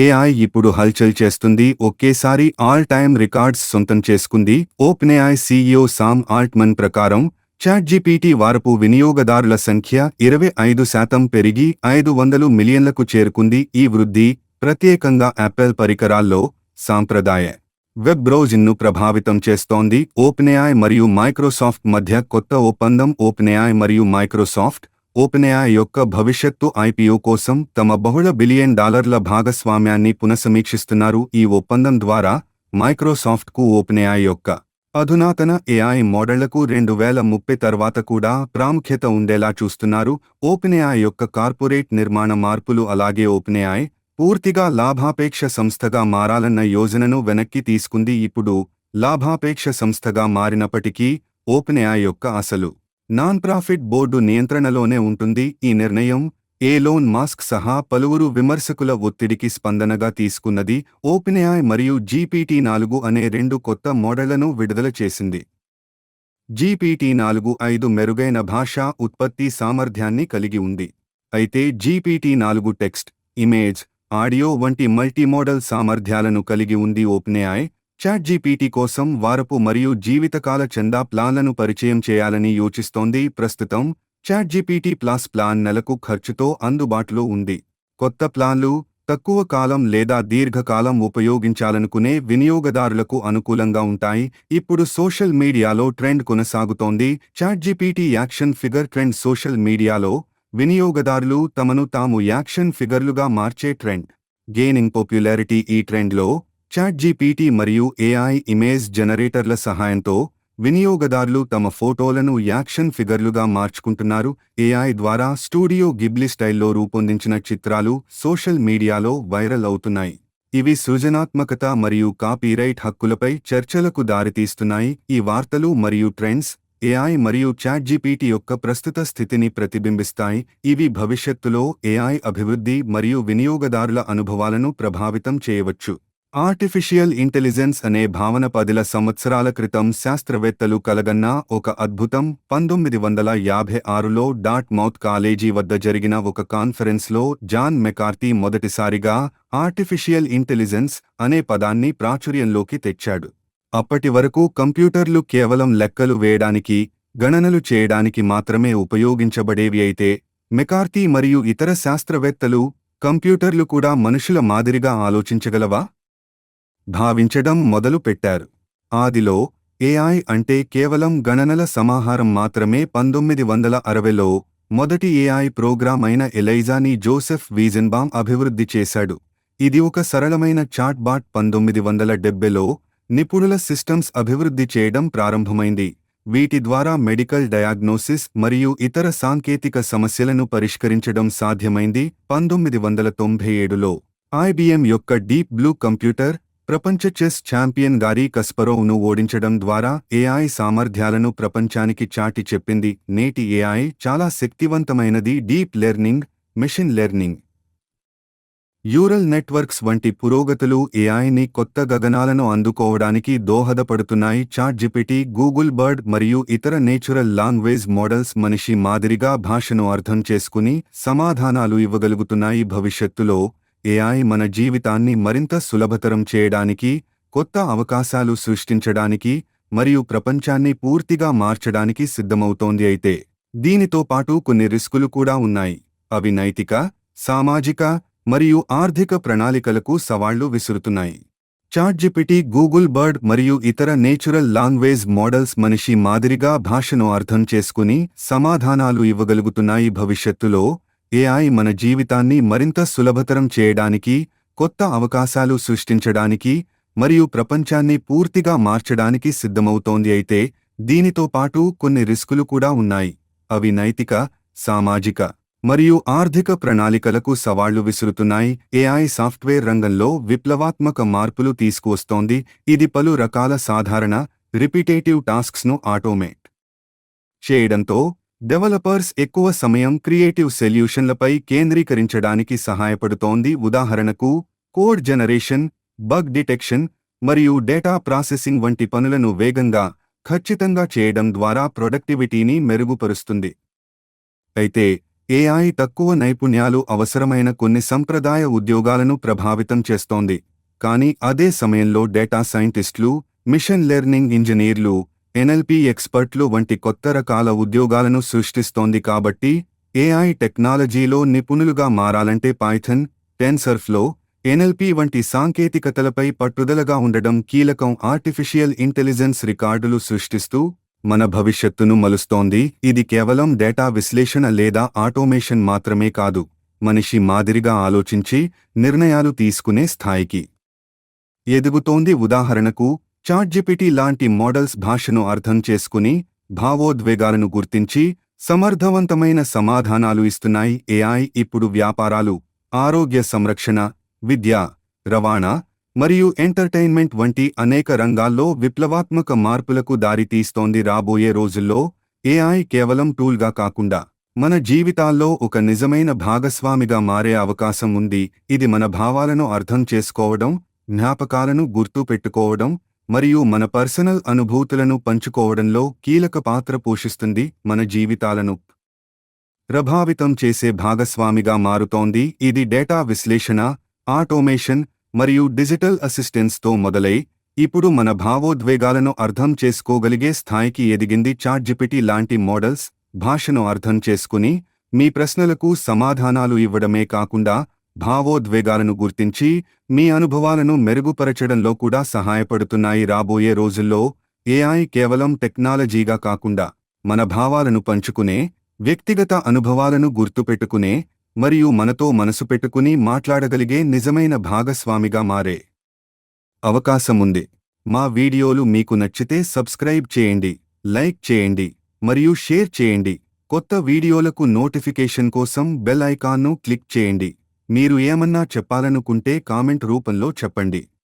AI ఇప్పుడు హల్చల్ చేస్తుంది. ఒకేసారి ఆల్ టైమ్ రికార్డ్స్ సొంతం చేసుకుంది. ఓపెన్ఏఐ సీఈఓ సామ్ ఆల్ట్మన్ ప్రకారం చాట్జీపీటీ వారపు వినియోగదారుల సంఖ్య 25% పెరిగి 500 మిలియన్లకు చేరుకుంది. ఈ వృద్ధి ప్రత్యేకంగా యాపిల్ పరికరాల్లో సాంప్రదాయ వెబ్ బ్రౌజింగ్ను ప్రభావితం చేస్తోంది. ఓపెన్ఏఐ మరియు మైక్రోసాఫ్ట్ మధ్య కొత్త ఒప్పందం. ఓపెన్ఏఐ మరియు మైక్రోసాఫ్ట్ ఓపెన్ఏఐ యొక్క భవిష్యత్తు ఐపీఓ కోసం తమ బహుళ బిలియన్ డాలర్ల భాగస్వామ్యాన్ని పునఃసమీక్షిస్తున్నారు. ఈ ఒప్పందం ద్వారా మైక్రోసాఫ్ట్కు ఓపెన్ఏఐ యొక్క అధునాతన ఏఐ మోడళ్లకు 2030 తర్వాత కూడా ప్రాముఖ్యత ఉండేలా చూస్తున్నారు. ఓపెన్ఏఐ యొక్క కార్పొరేట్ నిర్మాణ మార్పులు అలాగే ఓపెన్ఏఐ పూర్తిగా లాభాపేక్ష సంస్థగా మారాలన్న యోజనను వెనక్కి తీసుకుంది. ఇప్పుడు లాభాపేక్ష సంస్థగా మారినప్పటికీ ఓపెన్ఏఐ యొక్క అసలు నాన్ ప్రాఫిట్ బోర్డు నియంత్రణలోనే ఉంటుంది. ఈ నిర్ణయం ఎలోన్ మస్క్ సహా పలువురు విమర్శకుల ఒత్తిడికి స్పందనగా తీసుకున్నది. ఓపెన్ఏఐ మరియు GPT-4 అనే 2 కొత్త మోడళ్లను విడుదల చేసింది. GPT-4 5 మెరుగైన భాషా ఉత్పత్తి సామర్థ్యాన్ని కలిగి ఉంది. అయితే GPT-4 టెక్స్ట్, ఇమేజ్, ఆడియో వంటి మల్టీమోడల్ సామర్థ్యాలను కలిగి ఉంది. ఓపెన్ఏఐ చాట్జీపీటీ కోసం వారపు మరియు జీవితకాల చందా ప్లాన్లను పరిచయం చేయాలని యోచిస్తోంది. ప్రస్తుతం చాట్జీపీటీ ప్లస్ ప్లాన్ నెలకు ఖర్చుతో అందుబాటులో ఉంది. కొత్త ప్లాన్లు తక్కువ కాలం లేదా దీర్ఘకాలం ఉపయోగించాలనుకునే వినియోగదారులకు అనుకూలంగా ఉంటాయి. ఇప్పుడు సోషల్ మీడియాలో ట్రెండ్ కొనసాగుతోంది. ChatGPT action figure trend. Social మీడియాలో వినియోగదారులు తమను తాము యాక్షన్ ఫిగర్లుగా మార్చే ట్రెండ్ గెయినింగ్ పాపులారిటీ. ఈ ట్రెండ్లో చాట్జీపీటీ మరియు ఏఐ ఇమేజ్ జనరేటర్ల సహాయంతో వినియోగదారులు తమ ఫోటోలను యాక్షన్ ఫిగర్లుగా మార్చుకుంటున్నారు. ఏఐ ద్వారా స్టూడియో గిబ్లీ స్టైల్లో రూపొందించిన చిత్రాలు సోషల్ మీడియాలో వైరల్ అవుతున్నాయి. ఇవి సృజనాత్మకత మరియు కాపీరైట్ హక్కులపై చర్చలకు దారితీస్తున్నాయి. ఈ వార్తలు మరియు ట్రెండ్స్ ఏఐ మరియు చాట్జీపీటీ యొక్క ప్రస్తుత స్థితిని ప్రతిబింబిస్తాయి. ఇవి భవిష్యత్తులో ఏఐ అభివృద్ధి మరియు వినియోగదారుల అనుభవాలను ప్రభావితం చేయవచ్చు. ఆర్టిఫిషియల్ ఇంటెలిజెన్స్ అనే భావన 10 సంవత్సరాల క్రితం శాస్త్రవేత్తలు కలగన్న ఒక అద్భుతం. 1956లో డార్ట్మౌత్ కాలేజీ వద్ద జరిగిన ఒక కాన్ఫరెన్స్లో జాన్ మెకార్థీ మొదటిసారిగా ఆర్టిఫిషియల్ ఇంటెలిజెన్స్ అనే పదాన్ని ప్రాచుర్యంలోకి తెచ్చాడు. అప్పటి వరకు కంప్యూటర్లు కేవలం లెక్కలు వేయడానికి, గణనలు చేయడానికి మాత్రమే ఉపయోగించబడేవి. అయితే మెకార్థీ మరియు ఇతర శాస్త్రవేత్తలు కంప్యూటర్లు కూడా మనుషుల మాదిరిగా ఆలోచించగలవా భావించడం మొదలు పెట్టారు. ఆదిలో ఏఐ అంటే కేవలం గణనల సమాహారం మాత్రమే. 1960లో మొదటి ఏఐ ప్రోగ్రామ్ అయిన ఎలైజాని జోసెఫ్ వీజెన్బామ్ అభివృద్ధి చేశాడు. ఇది ఒక సరళమైన చాట్ బాట్. 1970లో నిపుణుల సిస్టమ్స్ అభివృద్ధి చేయడం ప్రారంభమైంది. వీటి ద్వారా మెడికల్ డయాగ్నోసిస్ మరియు ఇతర సాంకేతిక సమస్యలను పరిష్కరించడం సాధ్యమైంది. 1997లో ఐబిఎం యొక్క డీప్ బ్లూ కంప్యూటర్ ప్రపంచ చెస్ ఛాంపియన్ గారీ కస్పరోవ్ను ఓడించడం ద్వారా ఏఐ సామర్థ్యాలను ప్రపంచానికి చాటి చెప్పింది. నేటి ఏఐ చాలా శక్తివంతమైనది. Deep learning, machine learning, neural networks వంటి పురోగతులు ఏఐని కొత్త గగనాలను అందుకోవడానికి దోహదపడుతున్నాయి. చాట్జీపీటీ, గూగుల్ బర్డ్ మరియు ఇతర నేచురల్ లాంగ్వేజ్ మోడల్స్ మనిషి మాదిరిగా భాషను అర్థం చేసుకుని సమాధానాలు ఇవ్వగలుగుతున్నాయి. భవిష్యత్తులో ఏఐ మన జీవితాన్ని మరింత సులభతరం చేయడానికి, కొత్త అవకాశాలు సృష్టించడానికి మరియు ప్రపంచాన్ని పూర్తిగా మార్చడానికి సిద్ధమవుతోంది. అయితే దీనితో పాటు కొన్ని రిస్కులు కూడా ఉన్నాయి. అవి నైతిక, సామాజిక మరియు ఆర్థిక ప్రణాళికలకు సవాళ్లు విసురుతున్నాయి. చాట్జీపీటీ, గూగుల్ బర్డ్ మరియు ఇతర నేచురల్ లాంగ్వేజ్ మోడల్స్ మనిషి మాదిరిగా భాషను అర్థం చేసుకుని సమాధానాలు ఇవ్వగలుగుతున్నాయి. భవిష్యత్తులో ఏఐ మన జీవితాన్ని మరింత సులభతరం చేయడానికి, కొత్త అవకాశాలు సృష్టించడానికి మరియు ప్రపంచాన్ని పూర్తిగా మార్చడానికి సిద్ధమవుతోంది. అయితే దీనితో పాటు కొన్ని రిస్కులు కూడా ఉన్నాయి. అవి నైతిక, సామాజిక మరియు ఆర్థిక ప్రణాళికలకు సవాళ్లు విసురుతున్నాయి. ఏఐ సాఫ్ట్వేర్ రంగంలో విప్లవాత్మక మార్పులు తీసుకువస్తోంది. ఇది పలు రకాల సాధారణ, రిపిటేటివ్ టాస్క్స్ను ఆటోమేట్ చేయడంతో డెవలపర్స్ ఎక్కువ సమయం క్రియేటివ్ సొల్యూషన్లపై కేంద్రీకరించడానికి సహాయపడుతోంది. ఉదాహరణకు, కోడ్ జనరేషన్, బగ్ డిటెక్షన్ మరియు డేటా ప్రాసెసింగ్ వంటి పనులను వేగంగా, ఖచ్చితంగా చేయడం ద్వారా ప్రొడక్టివిటీని మెరుగుపరుస్తుంది. అయితే ఏఐ తక్కువ నైపుణ్యాలు అవసరమైన కొన్ని సంప్రదాయ ఉద్యోగాలను ప్రభావితం చేస్తోంది. కానీ అదే సమయంలో డేటా సైంటిస్టులు, మిషన్ లెర్నింగ్ ఇంజనీర్లు, ఎన్ఎల్పి ఎక్స్పర్ట్లు వంటి కొత్త రకాల ఉద్యోగాలను సృష్టిస్తోంది. కాబట్టి ఏఐ టెక్నాలజీలో నిపుణులుగా మారాలంటే పైథాన్, టెన్సర్ఫ్లో, ఎన్ఎల్పి వంటి సాంకేతికతలపై పట్టుదలగా ఉండడం కీలకం. ఆర్టిఫిషియల్ ఇంటెలిజెన్స్ రికార్డులు సృష్టిస్తూ మన భవిష్యత్తును మలుస్తోంది. ఇది కేవలం డేటా విశ్లేషణ లేదా ఆటోమేషన్ మాత్రమే కాదు, మనిషి మాదిరిగా ఆలోచించి నిర్ణయాలు తీసుకునే స్థాయికి ఎదుగుతోంది. ఉదాహరణకు, చాట్‌జిపిటి లాంటి మోడల్స్ భాషను అర్థం చేసుకుని, భావోద్వేగాలను గుర్తించి సమర్థవంతమైన సమాధానాలు ఇస్తున్నాయి. ఏఐ ఇప్పుడు వ్యాపారాలు, ఆరోగ్య సంరక్షణ, విద్య, రవాణా మరియు ఎంటర్టైన్మెంట్ వంటి అనేక రంగాల్లో విప్లవాత్మక మార్పులకు దారితీస్తోంది. రాబోయే రోజుల్లో ఏఐ కేవలం టూల్గా కాకుండా మన జీవితాల్లో ఒక నిజమైన భాగస్వామిగా మారే అవకాశం ఉంది. ఇది మన భావాలను అర్థం చేసుకోవడం, జ్ఞాపకాలను గుర్తు పెట్టుకోవడం మరియు మన పర్సనల్ అనుభూతులను పంచుకోవడంలో కీలక పాత్ర పోషిస్తుంది. మన జీవితాలను ప్రభావితం చేసే భాగస్వామిగా మారుతోంది. ఇది డేటా విశ్లేషణ, ఆటోమేషన్ మరియు డిజిటల్ అసిస్టెన్స్తో మొదలై ఇప్పుడు మన భావోద్వేగాలను అర్థం చేసుకోగలిగే స్థాయికి ఎదిగింది. చాట్‌జిపిటి లాంటి మోడల్స్ భాషను అర్థం చేసుకుని మీ ప్రశ్నలకు సమాధానాలు ఇవ్వడమే కాకుండా భావోద్వేగాలను గుర్తించి మీ అనుభవాలను మెరుగుపరచడంలో కూడా సహాయపడుతున్నాయి. రాబోయే రోజుల్లో ఏఐ కేవలం టెక్నాలజీగా కాకుండా మన భావాలను పంచుకునే, వ్యక్తిగత అనుభవాలను గుర్తుపెట్టుకునే మరియు మనతో మనసు పెట్టుకుని మాట్లాడగలిగే నిజమైన భాగస్వామిగా మారే అవకాశముంది. మా వీడియోలు మీకు నచ్చితే సబ్స్క్రైబ్ చేయండి, లైక్ చేయండి మరియు షేర్ చేయండి. కొత్త వీడియోలకు నోటిఫికేషన్ కోసం బెల్ ఐకాన్ను క్లిక్ చేయండి. మీరు ఏమన్నా చెప్పాలనుకుంటే కామెంట్ రూపంలో చెప్పండి.